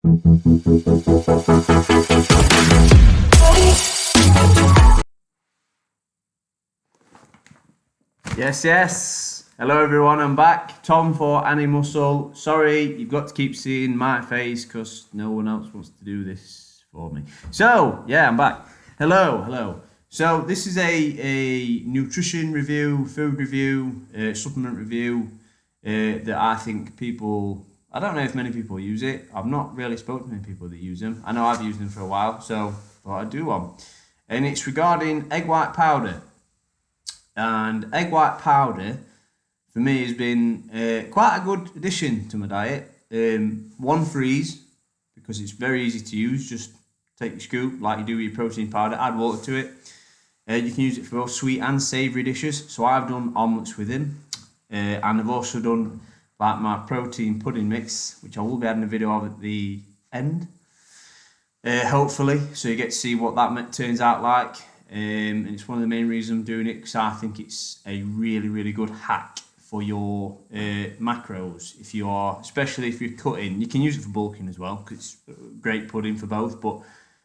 Yes, yes. Hello everyone, I'm back. Tom for Any Muscle. Sorry, you've got to keep seeing my face because no one else wants to do this for me. So, yeah, I'm back. Hello. So this is a nutrition review, food review, supplement review that I think people, I don't know if many people use it. I've not really spoken to many people that use them. I know I've used them for a while, so thought I'd do one. And it's regarding egg white powder. And egg white powder, for me, has been quite a good addition to my diet. One for ease, because it's very easy to use. Just take your scoop, like you do with your protein powder, add water to it. You can use it for both sweet and savoury dishes. So I've done omelettes with him. And I've also done like my protein pudding mix, which I will be adding a video of at the end. Hopefully, so you get to see what that turns out like. And it's one of the main reasons I'm doing it, because I think it's a really good hack for your macros. If you are, especially if you're cutting, you can use it for bulking as well, because it's great pudding for both. But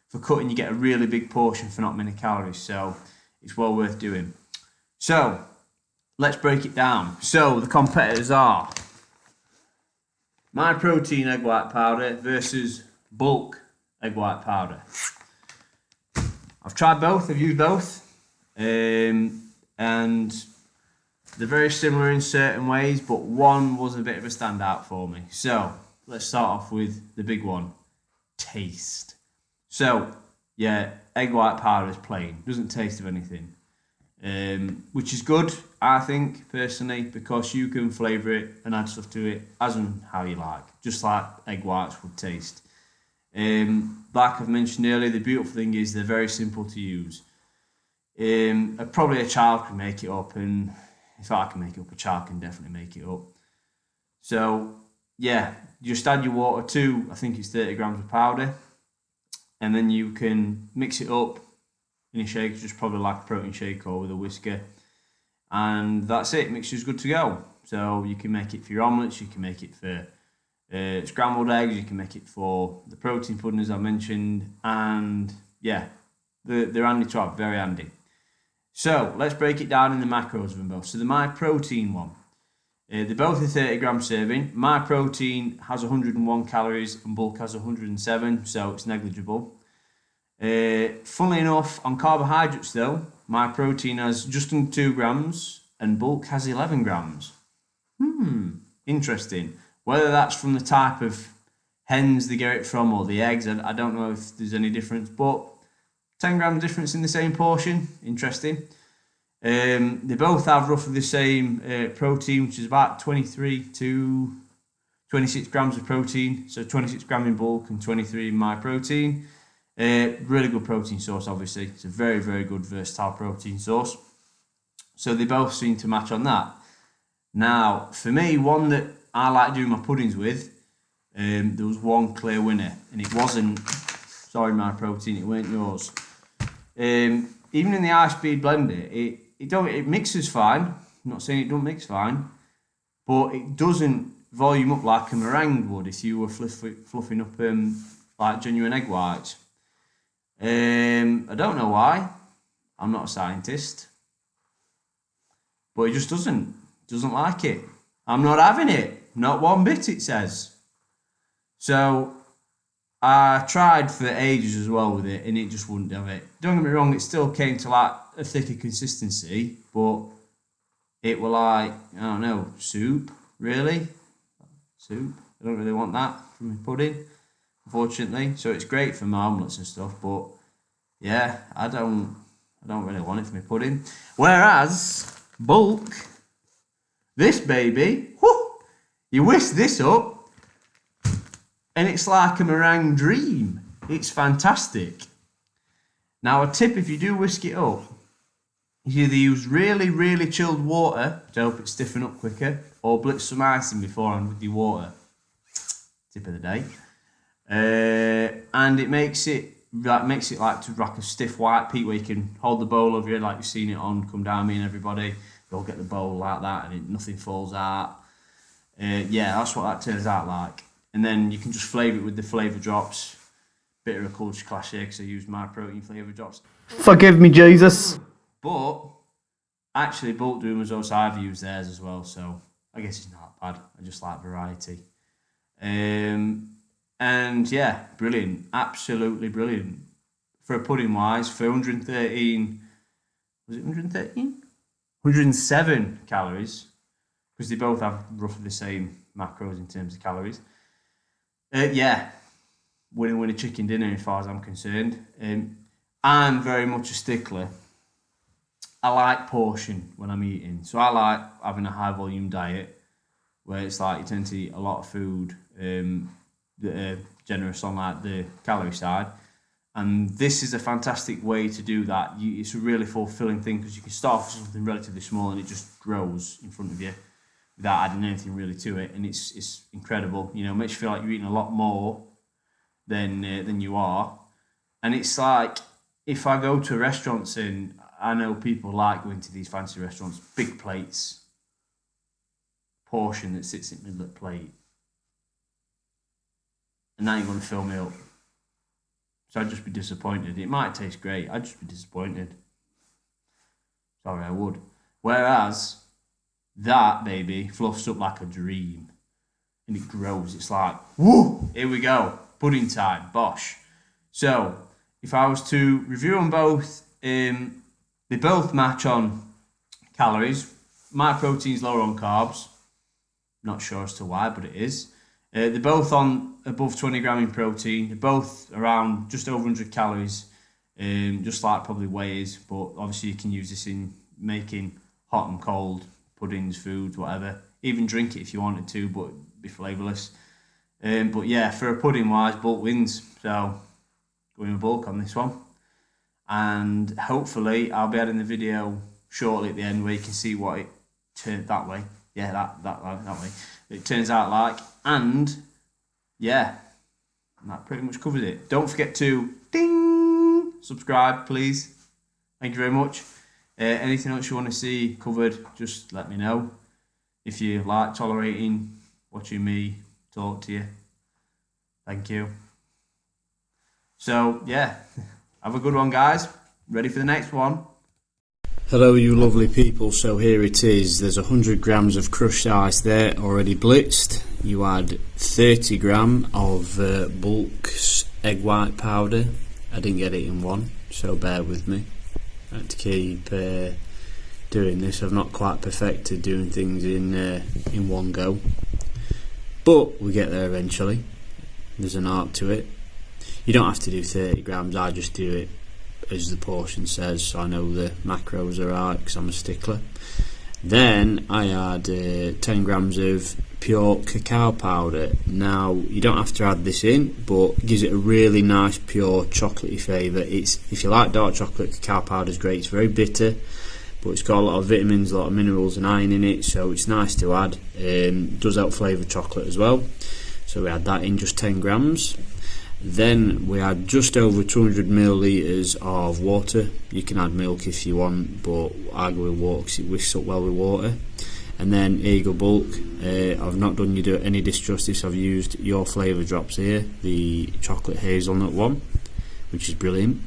for cutting, you get a really big portion for not many calories, so it's well worth doing. So let's break it down. So the competitors are Myprotein egg white powder versus bulk egg white powder. I've tried both, I've used both, and they're very similar in certain ways, but one was a bit of a standout for me. So let's start off with the big one, taste. So yeah, egg white powder is plain, doesn't taste of anything, which is good, I think, personally, because you can flavour it and add stuff to it as and how you like, just like egg whites would taste. Like I've mentioned earlier, the beautiful thing is they're very simple to use. Probably a child can make it up, and if I can make it up, a child can definitely make it up. So yeah, just add your water to, I think it's 30 grams of powder, and then you can mix it up in a shake, just probably like a protein shake or with a whisker, and that's it. Mixture's good to go. So you can make it for your omelettes, you can make it for scrambled eggs, you can make it for the protein pudding as I mentioned, and yeah, they're handy to have, very handy. So let's break it down in the macros of them both. So the Myprotein one, they're both a 30 gram serving. Myprotein has 101 calories and bulk has 107, so it's negligible. Funnily enough, on carbohydrates though, Myprotein has just under 2 grams and bulk has 11 grams. Interesting. Whether that's from the type of hens they get it from or the eggs, I don't know if there's any difference, but 10 grams difference in the same portion, interesting. They both have roughly the same protein, which is about 23 to 26 grams of protein, so 26 grams in bulk and 23 in Myprotein. Really good protein source, obviously. It's a very good versatile protein source. So they both seem to match on that. Now, for me, one that I like doing my puddings with, there was one clear winner, and it wasn't, sorry Myprotein, it weren't yours. Even in the high speed blender, it mixes fine. I'm not saying it don't mix fine, but it doesn't volume up like a meringue would if you were fluffing up like genuine egg whites. I don't know why. I'm not a scientist, but it just doesn't like it. I'm not having it. Not one bit, it says. So I tried for ages as well with it, and it just wouldn't do it. Don't get me wrong, it still came to like a thicker consistency, but it were like, I don't know, soup, really? Soup? I don't really want that from my pudding, unfortunately. So it's great for my omelettes and stuff, but yeah, I don't really want it for my pudding. Whereas bulk, this baby, whoo, you whisk this up and it's like a meringue dream. It's fantastic. Now a tip, if you do whisk it up, you either use really chilled water to help it stiffen up quicker, or blitz some icing beforehand with your water. Tip of the day. And it makes it like a stiff white peat where you can hold the bowl over your head like you've seen it on Come Down Me and Everybody. You'll get the bowl like that and nothing falls out. Yeah, that's what that turns out like. and then you can just flavour it with the flavour drops. Bit of a culture clash here because I use Myprotein flavour drops. Forgive me, Jesus. But actually, Bulk do them as well, so I've used theirs as well. So I guess it's not bad. I just like variety. And yeah, brilliant, absolutely brilliant. For a pudding wise, for 113, was it 113? 107 calories, because they both have roughly the same macros in terms of calories. Yeah, winner chicken dinner as far as I'm concerned. I'm very much a stickler. I like portion when I'm eating, so I like having a high volume diet where it's like you tend to eat a lot of food that are generous on like the calorie side. And this is a fantastic way to do that. It's a really fulfilling thing because you can start off with something relatively small and it just grows in front of you without adding anything really to it. And it's incredible. You know, it makes you feel like you're eating a lot more than you are. And it's like, if I go to restaurants, and I know people like going to these fancy restaurants, big plates, portion that sits in the middle of the plate. And now you're going to fill me up. So I'd just be disappointed. It might taste great. I'd just be disappointed. Sorry, I would. Whereas that, baby, fluffs up like a dream. And it grows. It's like, woo, here we go. Pudding time. Bosh. So, if I was to review them both, they both match on calories. Myprotein's lower on carbs. Not sure as to why, but it is. They're both on above 20 gram in protein. They're both around just over 100 calories, just like probably whey is. But obviously you can use this in making hot and cold puddings, foods, whatever. Even drink it if you wanted to, but be flavourless. But yeah, for a pudding wise, Bulk wins. So going with Bulk on this one. And hopefully I'll be adding the video shortly at the end where you can see what it turned that way. Yeah, that way. It turns out like, and yeah, that pretty much covers it. Don't forget to ding subscribe, please. Thank you very much. Anything else you want to see covered, just let me know. If you like tolerating watching me talk to you, thank you. So yeah, have a good one, guys. Ready for the next one. Hello you lovely people, so here it is. There's 100 grams of crushed ice there already blitzed. You add 30 gram of Bulk's egg white powder. I didn't get it in one, so bear with me. I had to keep doing this. I've not quite perfected doing things in one go, but we get there eventually. There's an art to it. You don't have to do 30 grams, I just do it as the portion says, so I know the macros are right because I'm a stickler. Then I add 10 grams of pure cacao powder. Now you don't have to add this in, but it gives it a really nice pure chocolatey flavour. It's, if you like dark chocolate, cacao powder is great. It's very bitter, but it's got a lot of vitamins, a lot of minerals and iron in it, so it's nice to add. Does help flavour chocolate as well, so we add that in, just 10 grams. Then we add just over 200 millilitres of water. You can add milk if you want, but I go with water because it whisks up well with water. And then here you go, Bulk. I've not done you any disjustice. I've used your flavour drops here, the chocolate hazelnut one, which is brilliant.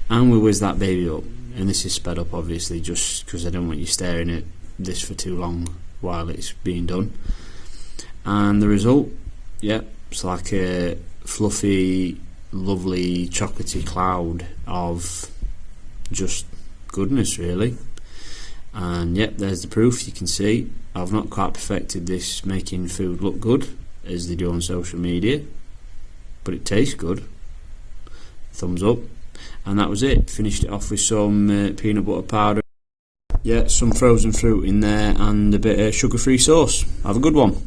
And we whiz that baby up. And this is sped up obviously just because I don't want you staring at this for too long while it's being done. And the result, yeah, it's like a fluffy, lovely, chocolatey cloud of just goodness, really. And yep, there's the proof. You can see I've not quite perfected this making food look good as they do on social media, but it tastes good. Thumbs up. And that was it. Finished it off with some peanut butter powder, yeah, some frozen fruit in there, and a bit of sugar-free sauce. Have a good one.